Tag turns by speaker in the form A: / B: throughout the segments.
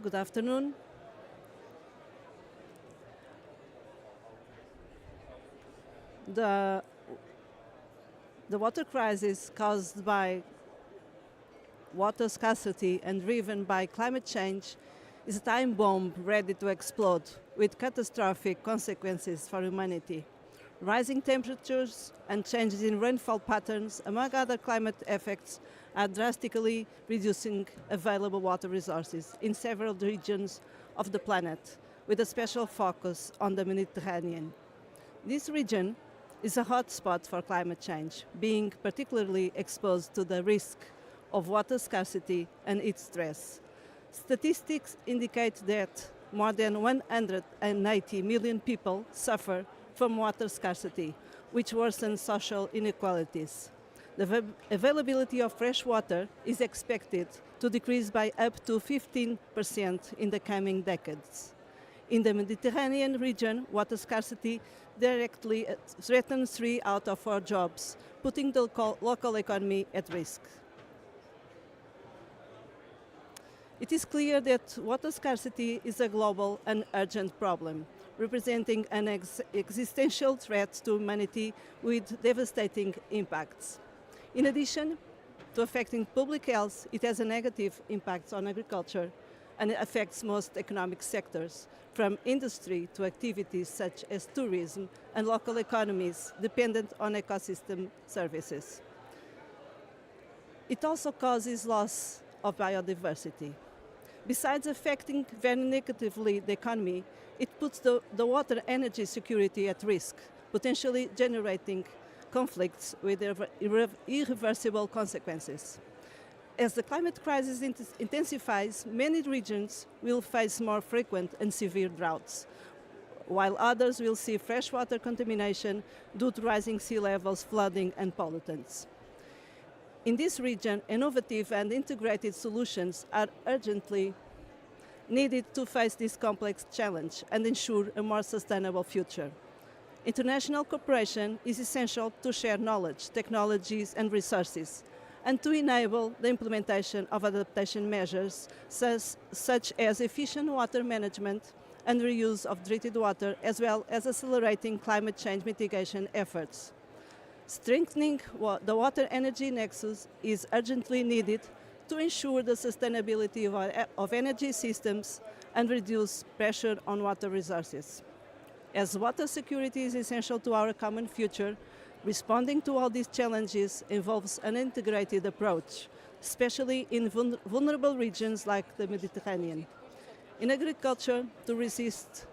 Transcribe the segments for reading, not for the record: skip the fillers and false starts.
A: Good afternoon. The, the water crisis caused by water scarcity and driven by climate change is a time bomb ready to explode with catastrophic consequences for humanity. Rising temperatures and changes in rainfall patterns, among other climate effects, are drastically reducing available water resources in several regions of the planet, with a special focus on the Mediterranean. This region is a hotspot for climate change, being particularly exposed to the risk of water scarcity and its stress. Statistics indicate that more than 180 million people suffer from water scarcity, which worsens social inequalities. The availability of fresh water is expected to decrease by up to 15% in the coming decades. In the Mediterranean region, water scarcity directly threatens 3 out of 4 jobs, putting the local economy at risk. It is clear that water scarcity is a global and urgent problem, representing an existential threat to humanity with devastating impacts. In addition to affecting public health, it has a negative impact on agriculture and it affects most economic sectors, from industry to activities such as tourism and local economies dependent on ecosystem services. It also causes loss of biodiversity. Besides affecting very negatively the economy, it puts the water energy security at risk, potentially generating conflicts with irreversible consequences. As the climate crisis intensifies, many regions will face more frequent and severe droughts, while others will see freshwater contamination due to rising sea levels, flooding, and pollutants. In this region, innovative and integrated solutions are urgently needed to face this complex challenge and ensure a more sustainable future. International cooperation is essential to share knowledge, technologies, and resources, and to enable the implementation of adaptation measures such as efficient water management and reuse of treated water, as well as accelerating climate change mitigation efforts. Strengthening the water energy nexus is urgently needed to ensure the sustainability of energy systems and reduce pressure on water resources. As water security is essential to our common future, responding to all these challenges involves an integrated approach, especially in vulnerable regions like the Mediterranean. In agriculture, to resist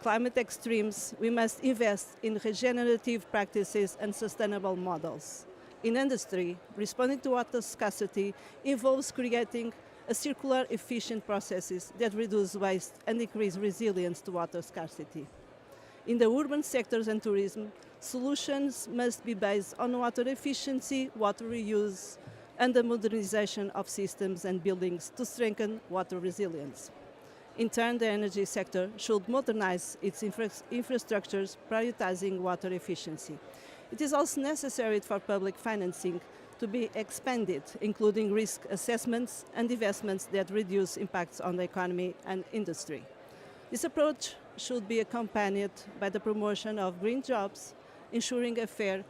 A: climate extremes, we must invest in regenerative practices and sustainable models. In industry, responding to water scarcity involves creating circular, efficient processes that reduce waste and increase resilience to water scarcity. In the urban sectors and tourism, solutions must be based on water efficiency, water reuse, and the modernization of systems and buildings to strengthen water resilience. In turn, the energy sector should modernize its infrastructures, prioritizing water efficiency. It is also necessary for public financing to be expanded, including risk assessments and investments that reduce impacts on the economy and industry. This approach should be accompanied by the promotion of green jobs, ensuring a fair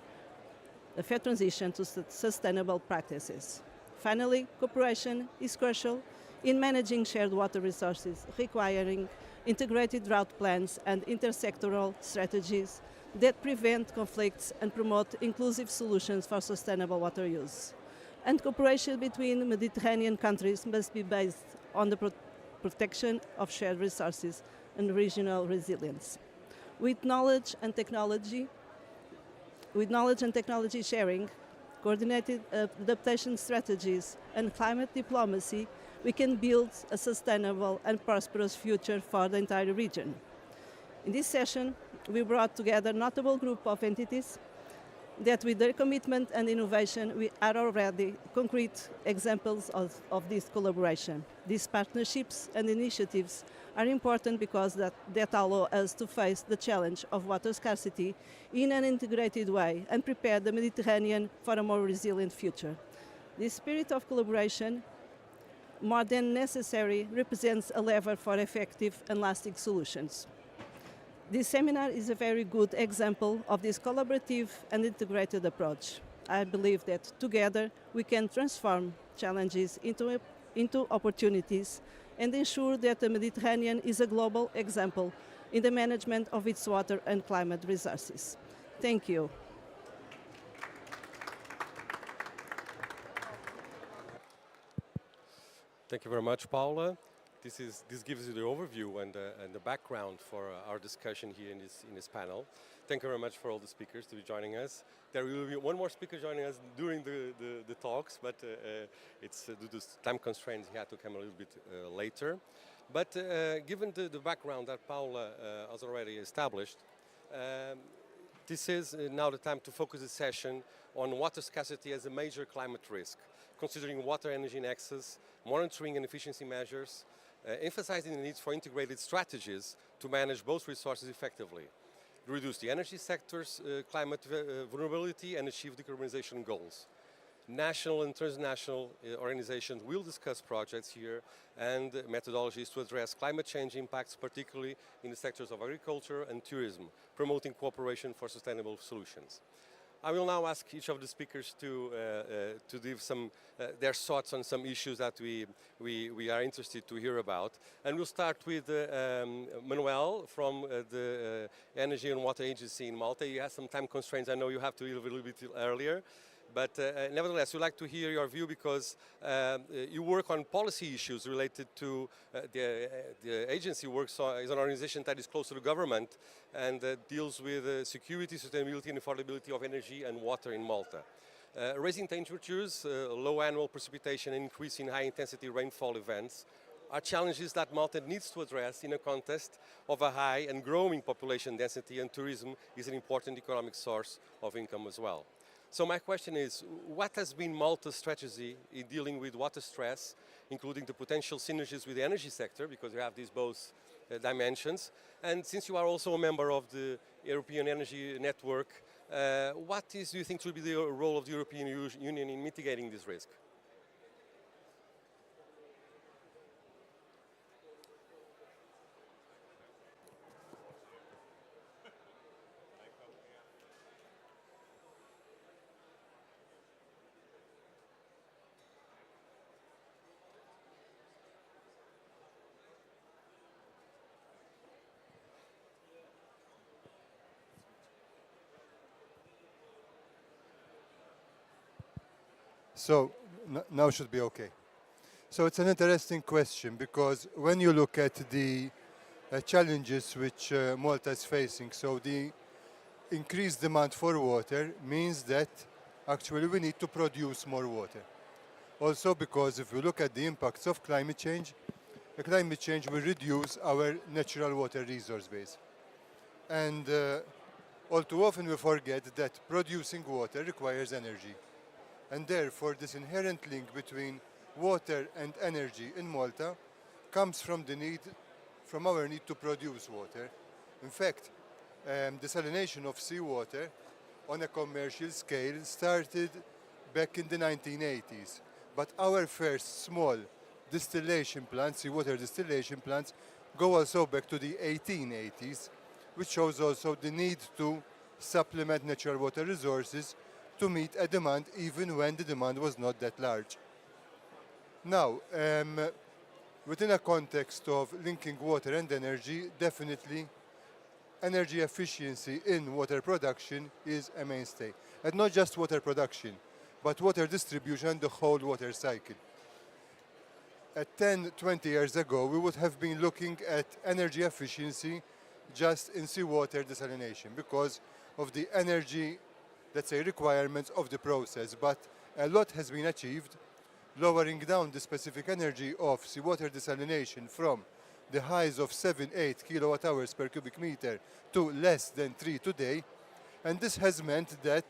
A: transition to sustainable practices. Finally, cooperation is crucial in managing shared water resources, requiring integrated drought plans and intersectoral strategies that prevent conflicts and promote inclusive solutions for sustainable water use. And cooperation between Mediterranean countries must be based on the protection of shared resources and regional resilience. With knowledge and technology sharing, coordinated adaptation strategies, and climate diplomacy, we can build a sustainable and prosperous future for the entire region. In this session, we brought together a notable group of entities that with their commitment and innovation, we are already concrete examples of this collaboration. These partnerships and initiatives are important because that allow us to face the challenge of water scarcity in an integrated way and prepare the Mediterranean for a more resilient future. This spirit of collaboration more than necessary, represents a lever for effective and lasting solutions. This seminar is a very good example of this collaborative and integrated approach. I believe that together we can transform challenges into opportunities and ensure that the Mediterranean is a global example in the management of its water and climate resources. Thank you.
B: Thank you very much, Paula. This gives you the overview and the background for our discussion here in this panel. Thank you very much for all the speakers to be joining us. There will be one more speaker joining us during the talks, but it's due to time constraints, he had to come a little bit later. But given the background that Paula has already established, this is now the time to focus the session on water scarcity as a major climate risk, considering water energy nexus, monitoring and efficiency measures, emphasizing the need for integrated strategies to manage both resources effectively, reduce the energy sector's climate vulnerability and achieve decarbonization goals. National and transnational organizations will discuss projects here and methodologies to address climate change impacts, particularly in the sectors of agriculture and tourism, promoting cooperation for sustainable solutions. I will now ask each of the speakers to give their thoughts on some issues that we are interested to hear about. And we'll start with Manuel from the Energy and Water Agency in Malta. You have some time constraints. I know you have to leave a little bit earlier. But nevertheless, we'd like to hear your view because you work on policy issues related to the agency is an organization that is close to the government and deals with security, sustainability and affordability of energy and water in Malta. Rising temperatures, low annual precipitation and increase in high-intensity rainfall events are challenges that Malta needs to address in a context of a high and growing population density, and tourism is an important economic source of income as well. So my question is, what has been Malta's strategy in dealing with water stress, including the potential synergies with the energy sector, because you have these both dimensions, and since you are also a member of the European Energy Network, what do you think should be the role of the European Union in mitigating this risk?
C: So now should be okay. So it's an interesting question because when you look at the challenges which Malta is facing, so the increased demand for water means that actually we need to produce more water. Also because if we look at the impacts of climate change will reduce our natural water resource base. And all too often we forget that producing water requires energy. And therefore, this inherent link between water and energy in Malta comes from our need to produce water. In fact, desalination of seawater on a commercial scale started back in the 1980s. But our first small distillation plants, seawater distillation plants, go also back to the 1880s, which shows also the need to supplement natural water resources to meet a demand even when the demand was not that large. Now, within a context of linking water and energy, definitely energy efficiency in water production is a mainstay. And not just water production, but water distribution and the whole water cycle. 10, 20 years ago, we would have been looking at energy efficiency just in seawater desalination because of the energy, let's say, requirements of the process. But a lot has been achieved, lowering down the specific energy of seawater desalination from the highs of 7-8 kilowatt hours per cubic meter to less than 3 today. And this has meant that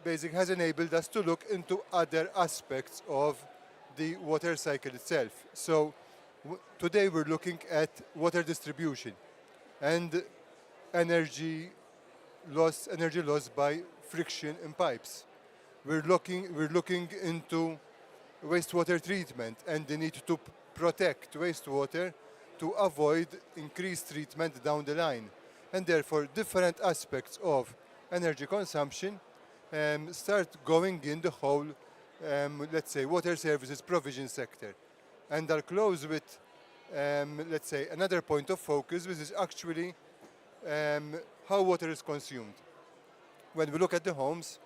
C: basically has enabled us to look into other aspects of the water cycle itself. So today we're looking at water distribution and energy loss by friction in pipes. We're looking into wastewater treatment and the need to protect wastewater to avoid increased treatment down the line. And therefore, different aspects of energy consumption start going in the whole, let's say, water services provision sector. And are close with, let's say, another point of focus, which is actually how water is consumed. When we look at the homes,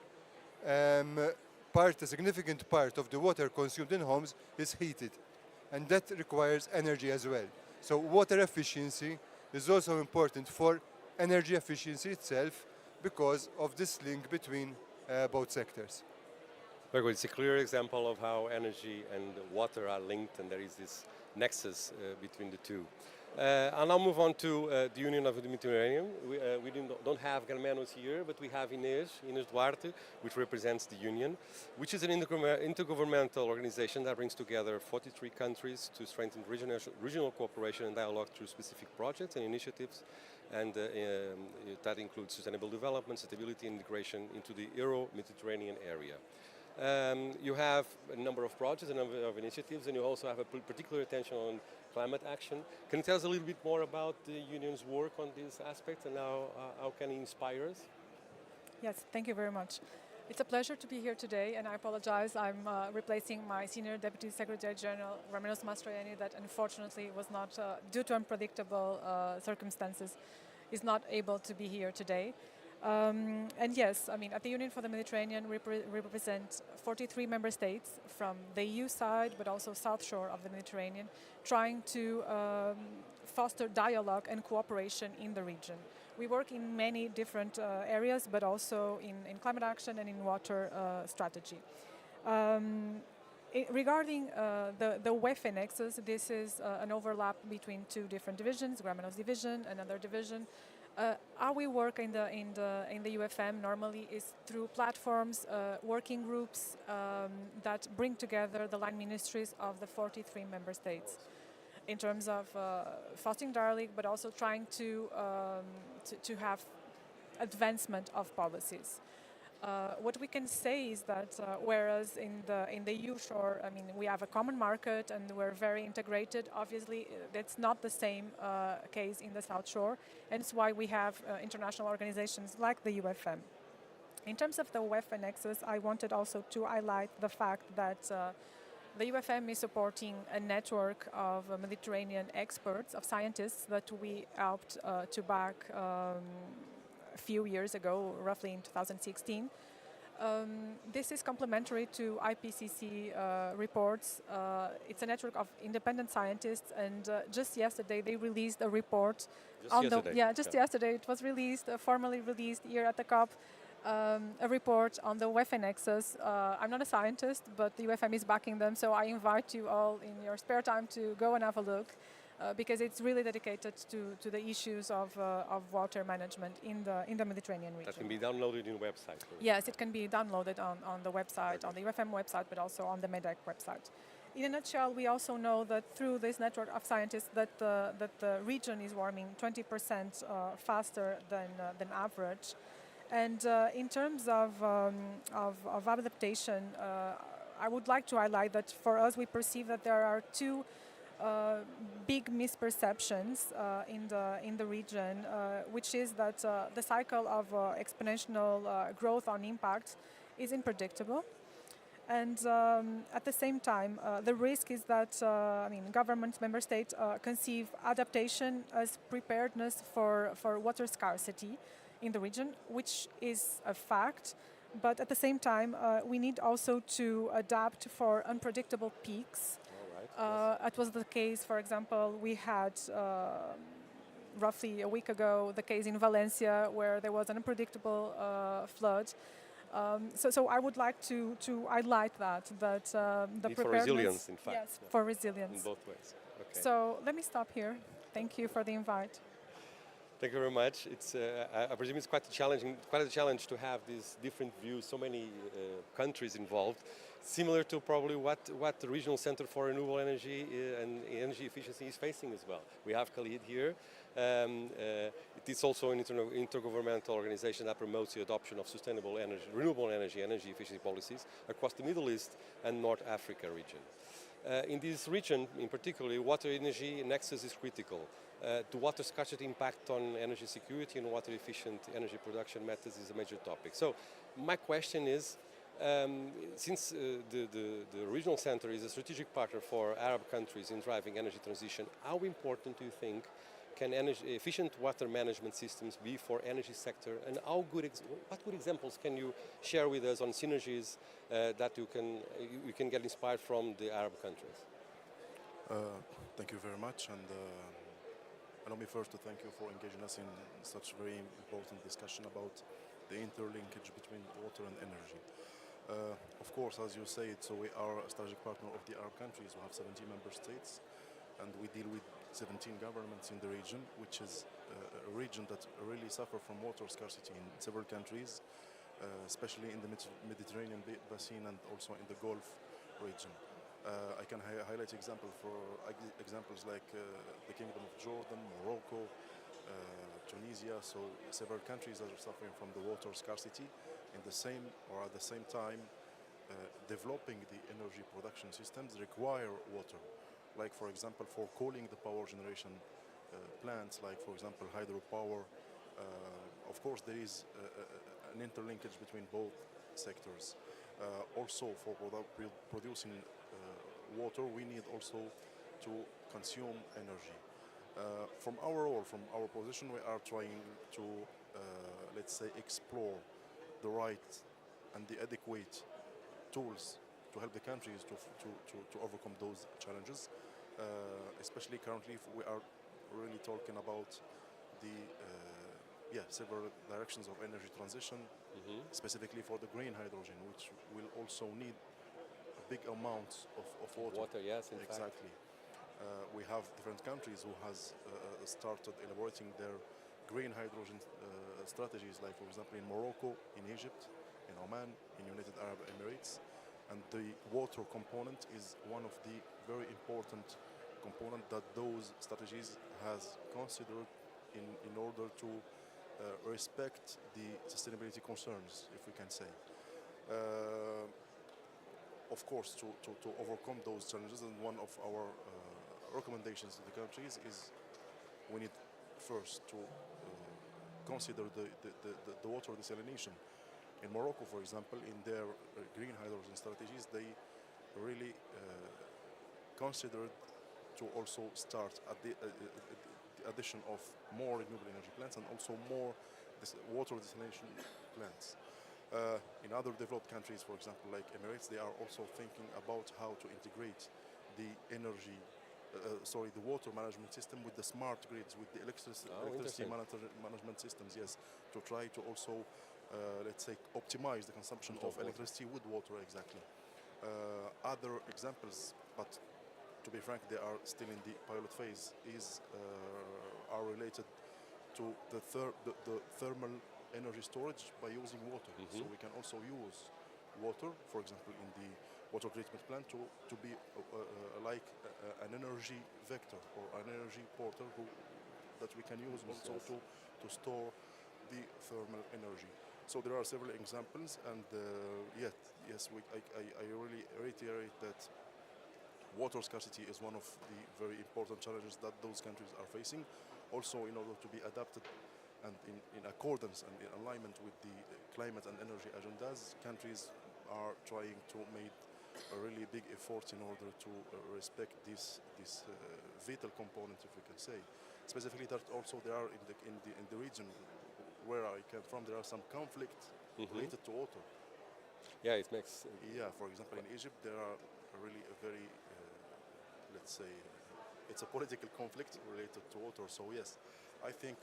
C: a significant part of the water consumed in homes is heated, and that requires energy as well. So water efficiency is also important for energy efficiency itself because of this link between both sectors.
B: Very good. It's a clear example of how energy and water are linked, and there is this nexus between the two. I'll now move on to the Union of the Mediterranean. We don't have Germanos here, but we have Inês Duarte, which represents the Union, which is an intergovernmental organization that brings together 43 countries to strengthen regional cooperation and dialogue through specific projects and initiatives, and that includes sustainable development, stability, and integration into the Euro-Mediterranean area. You have a number of projects, a number of initiatives, and you also have a particular attention on climate action. Can you tell us a little bit more about the Union's work on these aspects and how can it inspire us?
D: Yes, thank you very much. It's a pleasure to be here today, and I apologize. I'm replacing my Senior Deputy Secretary General, Ramenos Mastroianni, that unfortunately was not, due to unpredictable circumstances, is not able to be here today. And yes, I mean, at the Union for the Mediterranean, we represent 43 member states from the EU side, but also South Shore of the Mediterranean, trying to foster dialogue and cooperation in the region. We work in many different areas, but also in climate action and in water strategy. Regarding the WEFE nexus, this is an overlap between two different divisions, Gramenos division, another division. How we work in the UFM normally is through platforms, working groups that bring together the line ministries of the 43 member states in terms of fostering dialogue, but also trying to have advancement of policies. What we can say is that whereas in the EU shore, I mean, we have a common market and we're very integrated. Obviously, that's not the same case in the South Shore, and it's why we have international organizations like the UFM. In terms of the WEFA nexus, I wanted also to highlight the fact that the UFM is supporting a network of Mediterranean experts, of scientists that we helped to back a few years ago, roughly in 2016. This is complementary to IPCC reports. It's a network of independent scientists, and just yesterday they released a report. Yesterday it was released, formally released here at the COP, a report on the WEFA nexus. I'm not a scientist, but the UFM is backing them, so I invite you all in your spare time to go and have a look. Because it's really dedicated to the issues of water management in the Mediterranean region.
B: That can be downloaded in the website.
D: Yes, it can be downloaded on the website, on the UFM website, but also on the MEDEC website. In a nutshell, we also know that through this network of scientists that the region is warming 20% faster than average. And in terms of adaptation, I would like to highlight that for us, we perceive that there are two big misperceptions in the region, which is that the cycle of exponential growth on impact is unpredictable, and at the same time, the risk is that governments, member states conceive adaptation as preparedness for water scarcity in the region, which is a fact. But at the same time, we need also to adapt for unpredictable peaks. It was the case, for example, we had roughly a week ago the case in Valencia where there was an unpredictable flood. So I would like to highlight that the
B: need
D: preparedness
B: for resilience, in fact.
D: Yes, for resilience.
B: In both ways. Okay.
D: So let me stop here. Thank you for the invite.
B: Thank you very much. It's I presume it's quite a challenge to have these different views, so many countries involved. similar to probably what the Regional Center for Renewable Energy and Energy Efficiency is facing as well. We have Khalid here. It is also an intergovernmental organization that promotes the adoption of sustainable energy, renewable energy, energy efficiency policies across the Middle East and North Africa region. In this region, in particular, water energy nexus is critical. The water scarcity impact on energy security and water efficient energy production methods is a major topic. So my question is, since the regional center is a strategic partner for Arab countries in driving energy transition, how important do you think can efficient water management systems be for energy sector, and what good examples can you share with us on synergies that you can get inspired from the Arab countries?
E: Thank you very much, and allow me first to thank you for engaging us in such very important discussion about the interlinkage between water and energy. Of course, as you said, so we are a strategic partner of the Arab countries. We have 17 member states, and we deal with 17 governments in the region, which is a region that really suffers from water scarcity in several countries, especially in the Mediterranean basin and also in the Gulf region. I can highlight examples like the Kingdom of Jordan, Morocco, Tunisia. So several countries that are suffering from the water scarcity in the same or at the same time developing the energy production systems require water. Like for example, for cooling the power generation plants, like for example hydropower. Of course, there is an interlinkage between both sectors. Also, for producing water, we need also to consume energy. From our role, from our position, we are trying to, let's say, explore the right and the adequate tools to help the countries to overcome those challenges. Especially currently, we are really talking about the several directions of energy transition, specifically for the green hydrogen, which will also need a big amount of water.
B: Yes,
E: exactly. We have different countries who has started elaborating their green hydrogen strategies, like for example in Morocco, in Egypt, in Oman, in United Arab Emirates. And the water component is one of the very important component that those strategies has considered in order to respect the sustainability concerns, if we can say. Of course, to overcome those challenges, and one of our recommendations to the countries is we need first to consider the water desalination. In Morocco, for example, in their green hydrogen strategies, they really considered to also start at the addition of more renewable energy plants and also more water desalination plants. In other developed countries, for example, like Emirates, they are also thinking about how to integrate the the water management system with the smart grids, with the electricity management systems, yes, to try to also, let's say, optimize the consumption of electricity with water, exactly. Other examples, but to be frank, they are still in the pilot phase, are related to the thermal energy storage by using water. So we can also use water, for example, in the water treatment plant to be like an energy vector or an energy porter that we can use also to store the thermal energy. So there are several examples, and I really reiterate that water scarcity is one of the very important challenges that those countries are facing. Also, in order to be adapted and in accordance and in alignment with the climate and energy agendas, countries are trying to make a really big effort in order to respect this vital component, if we can say. Specifically, that also there are in the region where I come from, there are some conflict related to water.
B: Yeah, it makes.
E: Yeah, for example, in Egypt, there are really a very, let's say, it's a political conflict related to water. So yes, I think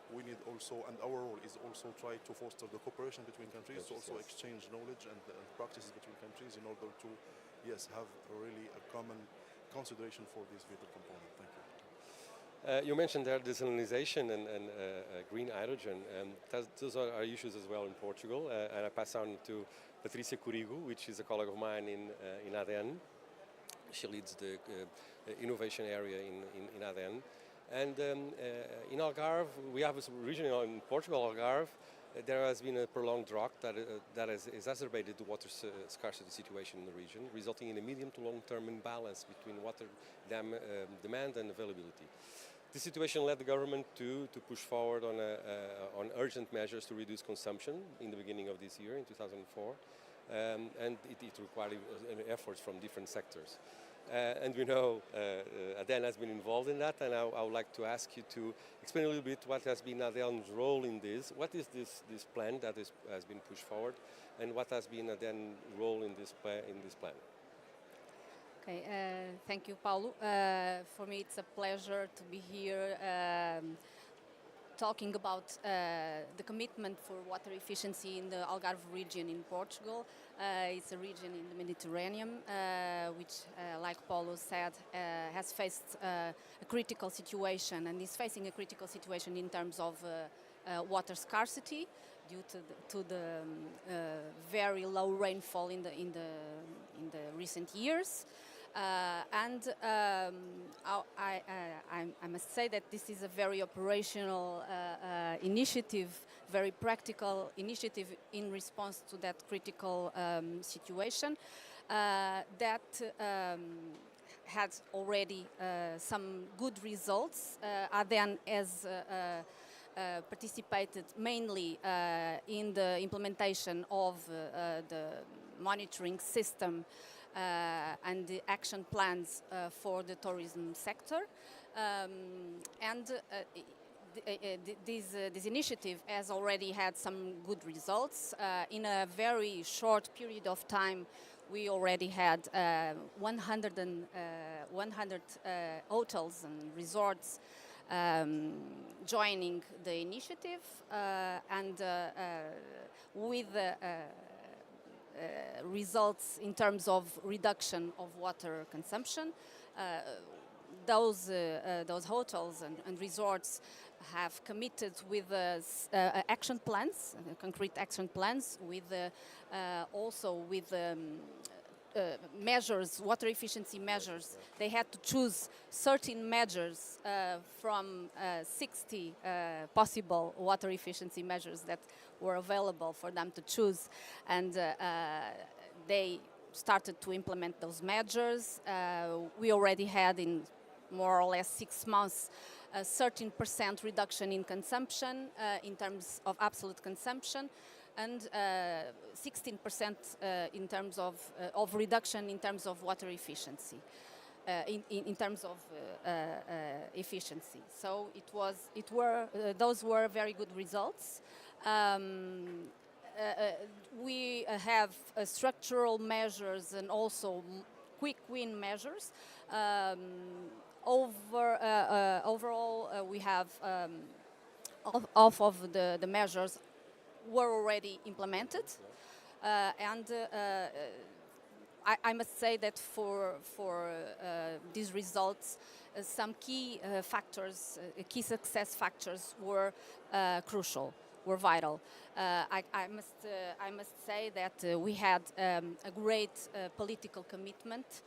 E: we need also, and our role is also try to foster the cooperation between countries, to also exchange knowledge and practices between countries in order to, yes, have really a common consideration for this vital component. Thank you.
B: You mentioned there desalination and green hydrogen. Those are issues as well in Portugal. And I pass on to Patricia Curigo, which is a colleague of mine in ADENE. She leads the innovation area in ADENE. And in Algarve, we have a region in Portugal, Algarve. There has been a prolonged drought that has exacerbated the water scarcity situation in the region, resulting in a medium to long-term imbalance between water demand and availability. This situation led the government to push forward on urgent measures to reduce consumption in the beginning of this year, in 2004, and it required efforts from different sectors. And we know ADENE has been involved in that, and I would like to ask you to explain a little bit what has been ADENE's role in this. What is this plan that has been pushed forward, and what has been ADENE's role in this plan?
F: Okay, thank you, Paulo. For me, it's a pleasure to be here talking about the commitment for water efficiency in the Algarve region in Portugal. It's a region in the Mediterranean, which, like Paulo said, has faced a critical situation and is facing a critical situation in terms of water scarcity due to the very low rainfall in the recent years. I must say that this is a very operational initiative, very practical initiative in response to that critical situation that had already some good results. ADENE has participated mainly in the implementation of the monitoring system and the action plans for the tourism sector. This initiative has already had some good results. In a very short period of time, we already had 100 hotels and resorts joining the initiative, and with results in terms of reduction of water consumption. Those hotels and resorts have committed with action plans, concrete action plans, with also with measures, water efficiency measures. They had to choose certain measures from 60 possible water efficiency measures that were available for them to choose, and they started to implement those measures. We already had, in more or less 6 months, a 13% reduction in consumption in terms of absolute consumption, and 16% in terms of reduction in terms of water efficiency. In terms of efficiency, so those were very good results. We have structural measures and also quick win measures. Overall, we have half of the measures were already implemented, and I must say that for these results, some key factors, key success factors were crucial, were vital. I must say that we had a great political commitment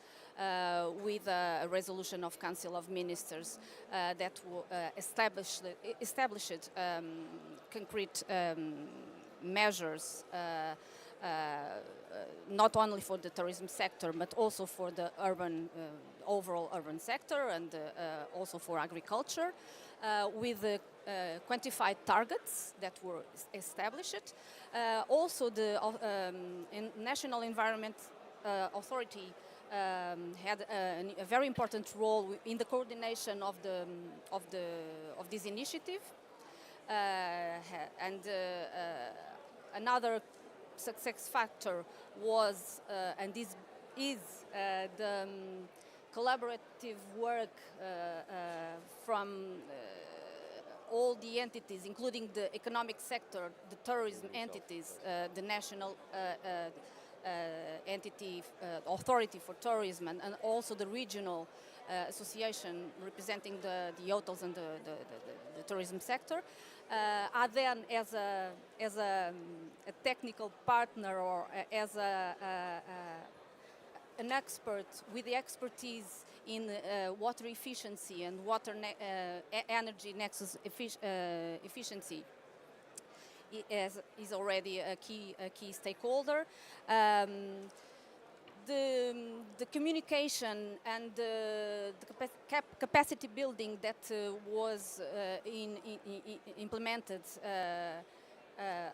F: with a resolution of Council of Ministers that established concrete measures, not only for the tourism sector, but also for the overall urban sector, and also for agriculture, with quantified targets that were established. Also, the National Environment Authority had a very important role in the coordination of this initiative, and another success factor was, and this is the collaborative work from all the entities, including the economic sector, the tourism entities, the national entity, authority for tourism, and also the regional association representing the hotels and the tourism sector. ADENE as a technical partner or as an expert with the expertise in water efficiency and water energy nexus efficiency is already a key stakeholder. The communication and the capacity building that was implemented,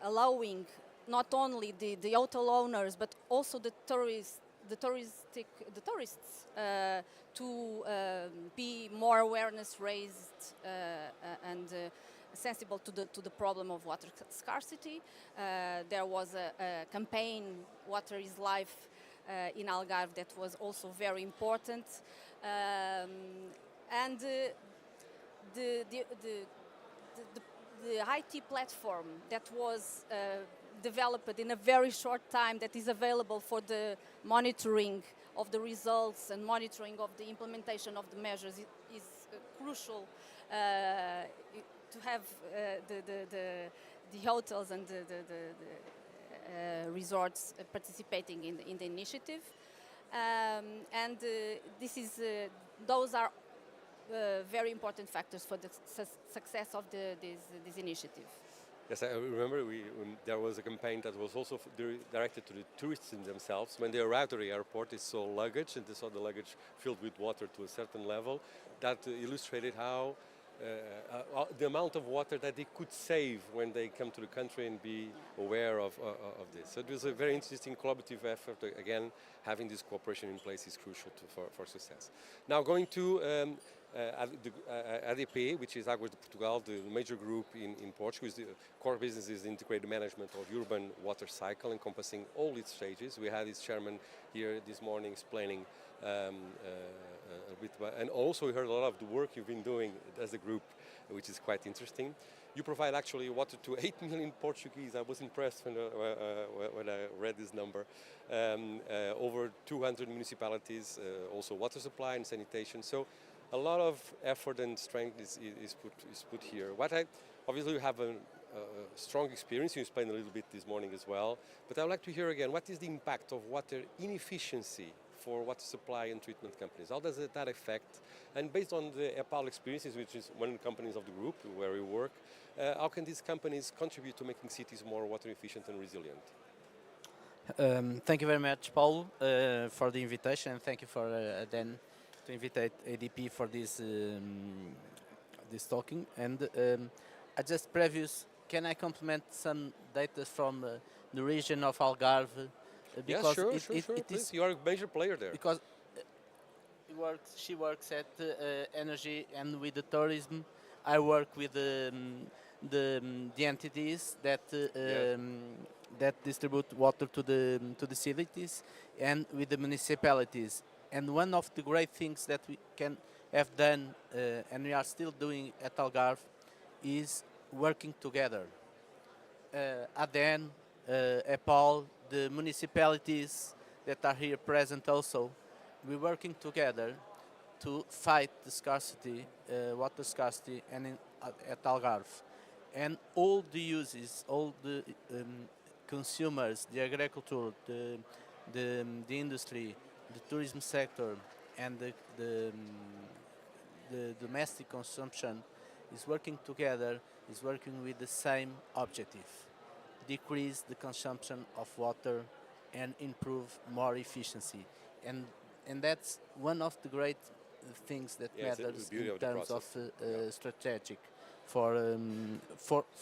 F: allowing not only the hotel owners but also the tourists to be more awareness raised and sensible to the problem of water scarcity. There was a campaign, Water is Life, in Algarve that was also very important, and the IT platform that was developed in a very short time, that is available for the monitoring of the results and monitoring of the implementation of the measures is crucial to have the hotels and the resorts participating in the initiative, and those are very important factors for the success of this initiative.
B: Yes, I remember there was a campaign that was also directed to the tourists themselves. When they arrived at the airport, they saw luggage, and they saw the luggage filled with water to a certain level. That illustrated how the amount of water that they could save when they come to the country and be aware of this. So it was a very interesting collaborative effort. Again, having this cooperation in place is crucial for success. Now going to ADP, which is Águas de Portugal, the major group in Portugal. The core business is integrated management of urban water cycle, encompassing all its stages. We had its chairman here this morning explaining a bit about, and also we heard a lot of the work you've been doing as a group, which is quite interesting. You provide actually water to 8 million Portuguese. I was impressed when I read this number. Over 200 municipalities, also water supply and sanitation. So a lot of effort and strength is put here. Obviously you have a strong experience. You explained a little bit this morning as well. But I'd like to hear again, what is the impact of water inefficiency for water supply and treatment companies? How does that affect? And based on the EPAL experiences, which is one of the companies of the group where we work, how can these companies contribute to making cities more water efficient and resilient?
G: Thank you very much, Paulo, for the invitation, and thank you for ADENE to invite ADP for this talking. And can I complement some data from the region of Algarve?
B: Because sure. Please, you are a major player there.
G: Because she works at energy and with the tourism. I work with the entities that that distribute water to the cities and with the municipalities. And one of the great things that we can have done and we are still doing at Algarve is working together. ADENE, EPAL, the municipalities that are here present also, we're working together to fight the scarcity, water scarcity, and at Algarve. And all the uses, all the consumers, the agriculture, the industry, the tourism sector, and the domestic consumption is working together, is working with the same objective: decrease the consumption of water and improve more efficiency. And that's one of the great things that matters in terms of strategic for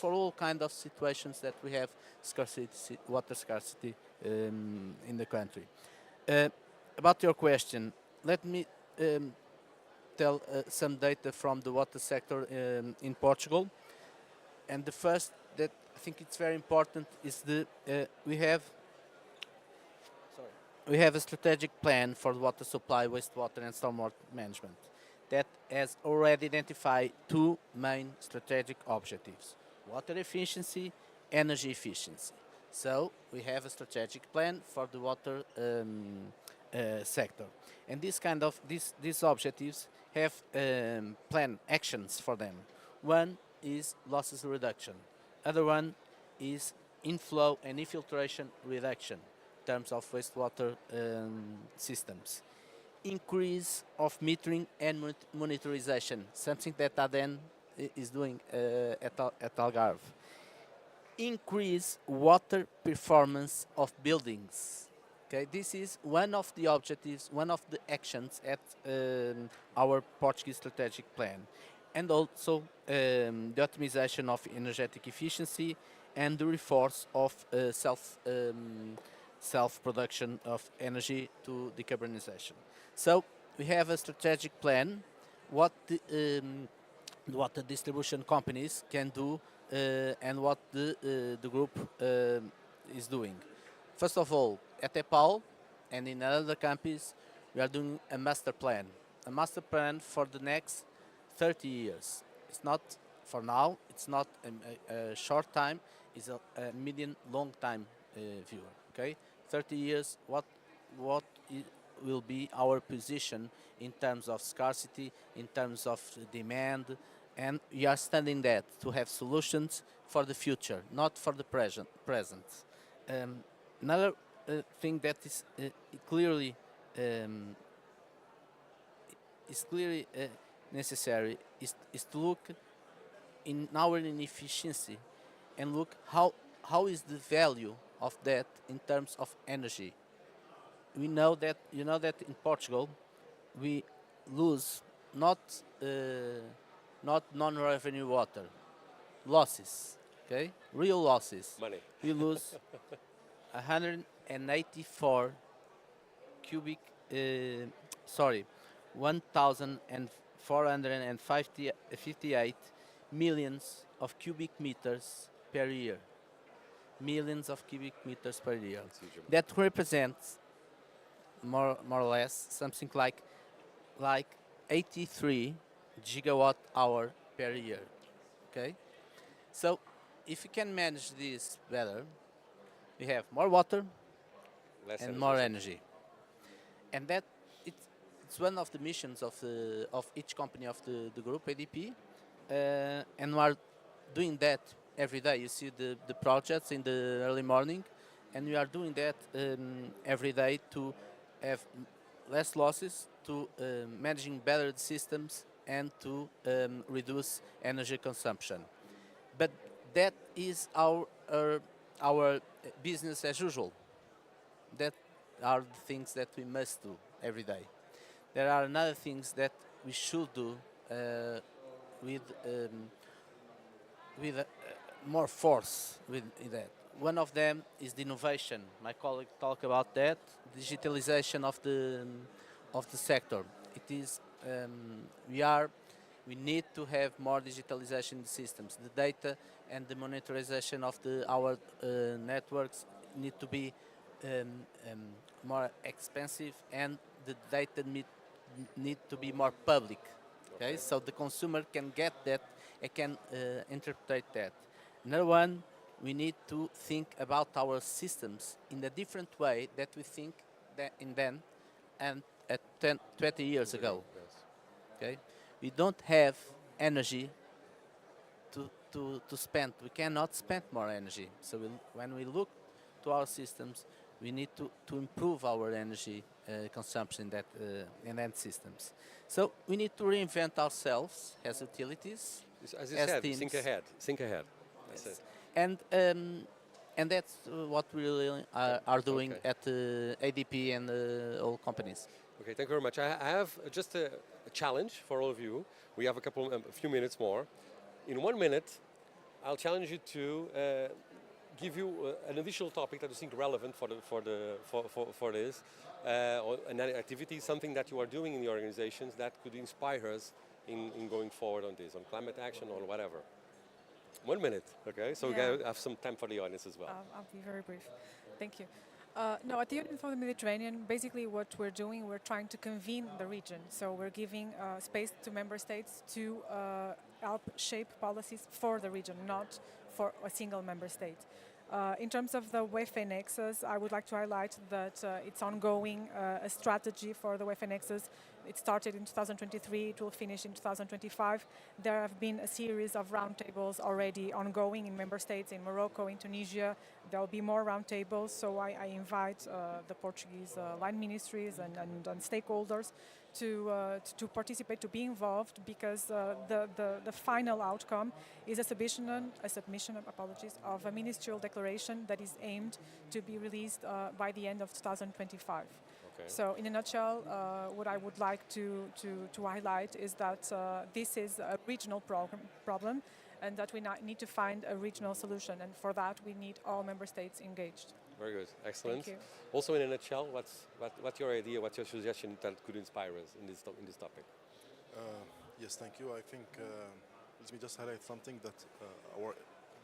G: all kind of situations that we have scarcity, water scarcity in the country. About your question, let me tell some data from the water sector in Portugal. And the first that I think it's very important is we have a strategic plan for water supply, wastewater and stormwater management that has already identified two main strategic objectives: water efficiency, energy efficiency. So we have a strategic plan for the water sector. And these objectives have planned actions for them. One is losses reduction. Other one is inflow and infiltration reduction in terms of wastewater systems. Increase of metering and monitorization, something that ADENE is doing at Algarve. Increase water performance of buildings. Okay, this is one of the objectives, one of the actions at our Portuguese strategic plan, and also the optimization of energetic efficiency and the reinforce of self-production of energy to decarbonization. So we have a strategic plan, what the distribution companies can do and what the group is doing. First of all, at EPAL and in other countries, we are doing a master plan for the next 30 years. It's not for now, it's not a short time, it's a medium long time view. Okay, 30 years, what will be our position in terms of scarcity, in terms of demand, and we are studying that to have solutions for the future, not for the present. Another thing that is clearly necessary is to look in our inefficiency and look how is the value of that in terms of energy. We know that in Portugal we lose not non-revenue water, losses, okay, real losses.
B: Money.
G: We lose 184 cubic, 1,458 millions of cubic meters per year. Millions of cubic meters per year. That represents more or less something like 83 gigawatt hour per year. Okay, so if you can manage this better, we have more water and more energy, and that it's one of the missions of each company of the group ADP, and we are doing that every day. You see the projects in the early morning, and we are doing that every day to have less losses, to managing better the systems, and to reduce energy consumption. But that is our business as usual. That are the things that we must do every day. There are other things that we should do with more force with that. One of them is the innovation. My colleague talked about that, digitalization of the sector. It is we need to have more digitalization in the systems. The data and the monitorization of our networks need to be more expensive, and the data need to be more public. Okay, so the consumer can get that and can interpret that. Another one, we need to think about our systems in a different way that we think that in then and 20 years ago. Okay, we don't have energy to spend. We cannot spend more energy. So when we look to our systems, we need to improve our energy consumption in that systems. So we need to reinvent ourselves as utilities,
B: as you
G: as
B: said,
G: teams.
B: think ahead. That's
G: Yes.
B: it.
G: And that's what we really are doing at ADP and all companies.
B: Okay, thank you very much. I have just a challenge for all of you. We have a few minutes more. In 1 minute, I'll challenge you to give you an additional topic that you think relevant for this, or an activity, something that you are doing in the organizations that could inspire us in going forward on this, on climate action or whatever. 1 minute, okay? So
D: Yeah.
B: we have some time for the audience as well.
D: I'll be very brief. Thank you. No, at the Union for the Mediterranean, basically what we're doing, we're trying to convene the region. So we're giving space to member states to help shape policies for the region, not for a single member state. In terms of the WEFE Nexus, I would like to highlight that it's ongoing a strategy for the WEFE Nexus. It started in 2023, it will finish in 2025. There have been a series of roundtables already ongoing in member states, in Morocco, in Tunisia. There will be more roundtables, so I invite the Portuguese line ministries and stakeholders to participate, to be involved, because the final outcome is a submission of a ministerial declaration that is aimed to be released by the end of 2025.
B: Okay.
D: So in a nutshell, what I would like to highlight is that this is a regional problem and that we need to find a regional solution, and for that we need all member states engaged.
B: Very good, excellent.
D: Thank you.
B: Also, in a nutshell, what's your idea? What's your suggestion that could inspire us in this topic?
E: Yes, thank you. I think let me just highlight something that our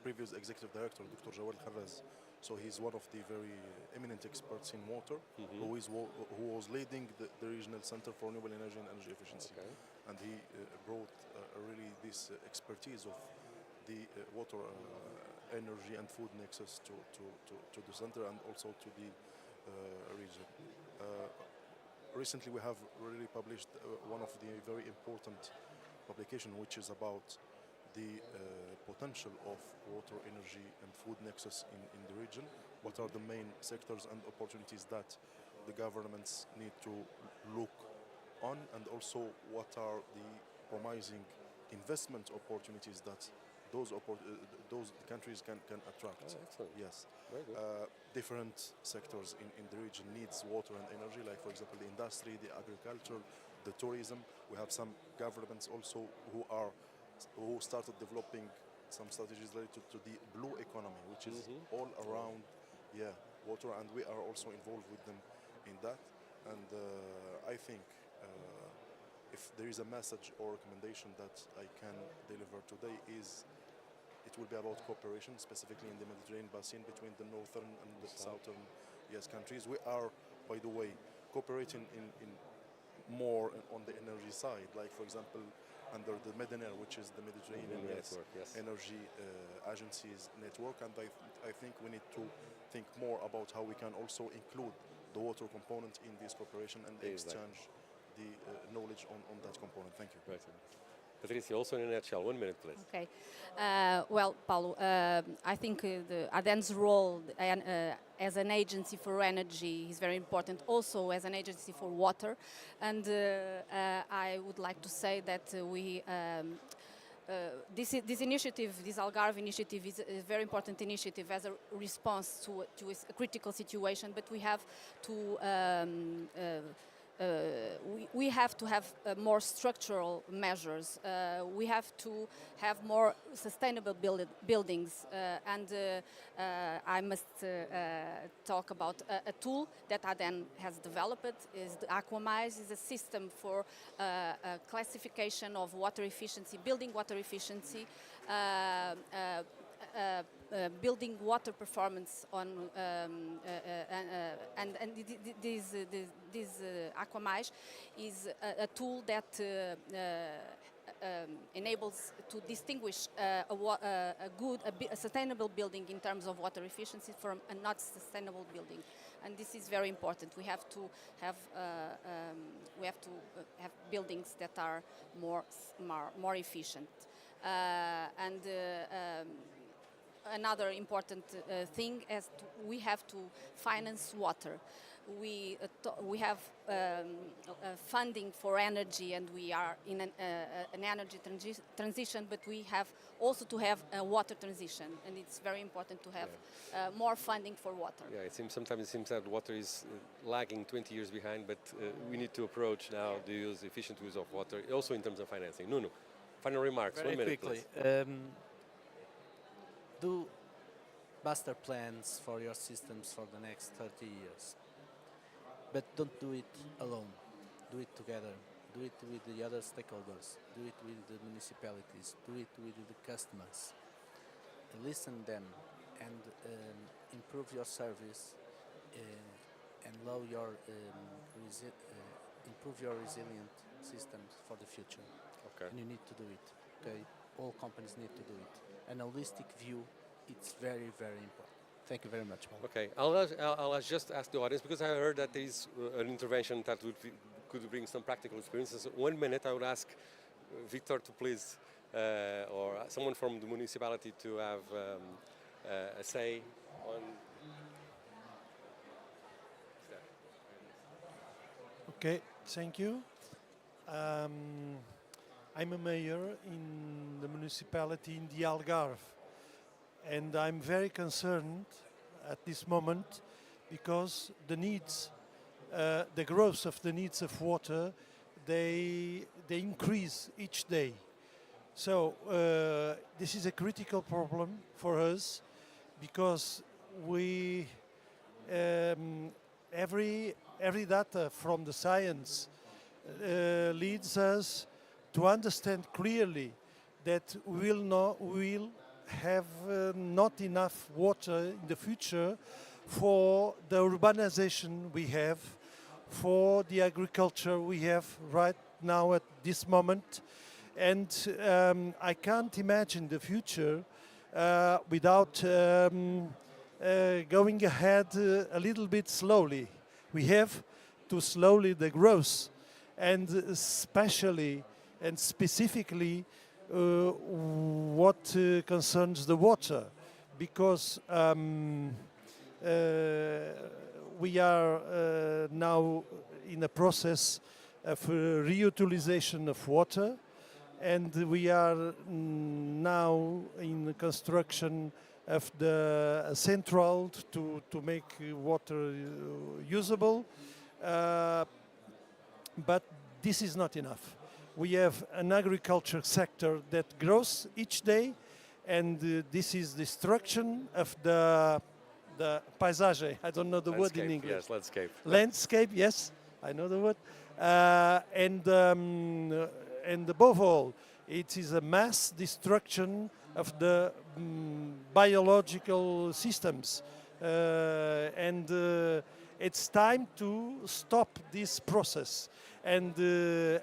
E: previous executive director, Dr. Jawal Kharraz, so he's one of the very eminent experts in water, who was leading the regional center for renewable energy and energy efficiency, and he brought really this expertise of the water, energy and food nexus to the center and also to the region. Recently we have really published one of the very important publication, which is about the potential of water, energy and food nexus in the region. What are the main sectors and opportunities that the governments need to look on, and also what are the promising investment opportunities that those countries can attract.
B: Oh, excellent.
E: Yes.
B: Very good.
E: Different sectors in the region needs water and energy, like for example the industry, the agriculture, the tourism. We have some governments also who started developing some strategies related to the blue economy, which is all around water, and we are also involved with them in that. And I think if there is a message or recommendation that I can deliver today, is it will be about cooperation, specifically in the Mediterranean basin between the northern and the southern countries. We are, by the way, cooperating in more on the energy side, like for example under the MEDENER, which is the Mediterranean
B: Network,
E: Energy Agencies Network, and I think we need to think more about how we can also include the water component in this cooperation and exchange the knowledge on that component. Thank you.
B: Right. Patricia, also in a nutshell, 1 minute, please.
F: Okay. Well, Paulo, I think the ADENE's role as an agency for energy is very important, also as an agency for water. And I would like to say that this initiative, this Algarve initiative, is a very important initiative as a response to a critical situation, but we have to we have to have more structural measures. We have to have more sustainable buildings, and I must talk about a tool that ADENE has developed. Is the Aquamize, is a system for classification of water efficiency, building water efficiency. Building water performance on and this Aquamize is a tool that enables to distinguish a sustainable building in terms of water efficiency from a not sustainable building, and this is very important. We have to have buildings that are more efficient, and another important thing is we have to finance water. We have funding for energy, and we are in an energy transition, but we have also to have a water transition, and it's very important to have more funding for water.
B: Yeah, sometimes it seems that water is lagging 20 years behind, but we need to approach now the efficient use of water, also in terms of financing. Nuno, final remarks.
G: Very
B: 1 minute,
G: quickly.
B: please.
G: Do master plans for your systems for the next 30 years. But don't do it alone. Do it together. Do it with the other stakeholders. Do it with the municipalities. Do it with the customers. Listen them and improve your service and improve your resilient systems for the future.
B: Okay.
G: And you need to do it. Okay, all companies need to do it. An holistic view, it's very, very important. Thank you very much, Paul.
B: Okay, I'll just ask the audience, because I heard that there is an intervention that could bring some practical experiences. 1 minute, I would ask Victor to please, or someone from the municipality to have a say on.
H: Okay, thank you. I'm a mayor in the municipality in the Algarve, and I'm very concerned at this moment because the needs, the growth of the needs of water, they increase each day. So this is a critical problem for us because we every data from the science leads us to understand clearly that we'll have not enough water in the future for the urbanization we have, for the agriculture we have right now at this moment. And I can't imagine the future without going ahead a little bit slowly. We have to slowly the growth, and especially and specifically what concerns the water, because we are now in a process of reutilization of water, and we are now in the construction of the central to make water usable, but this is not enough. We have an agriculture sector that grows each day, and this is destruction of the paisage. I don't know the word in English.
B: Yes, landscape.
H: Landscape, yes, I know the word. And above all, it is a mass destruction of the biological systems. It's time to stop this process. And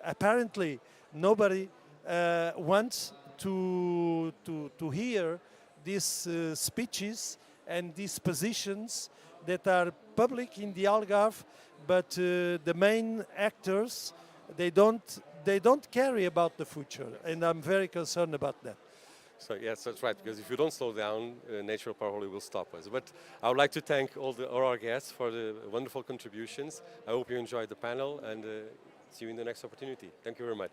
H: apparently, nobody wants to hear these speeches and these positions that are public in the Algarve, but the main actors, they don't care about the future, and I'm very concerned about that.
B: So yes, that's right, because if you don't slow down, nature probably will stop us. But I would like to thank all our guests for the wonderful contributions. I hope you enjoyed the panel, and see you in the next opportunity. Thank you very much.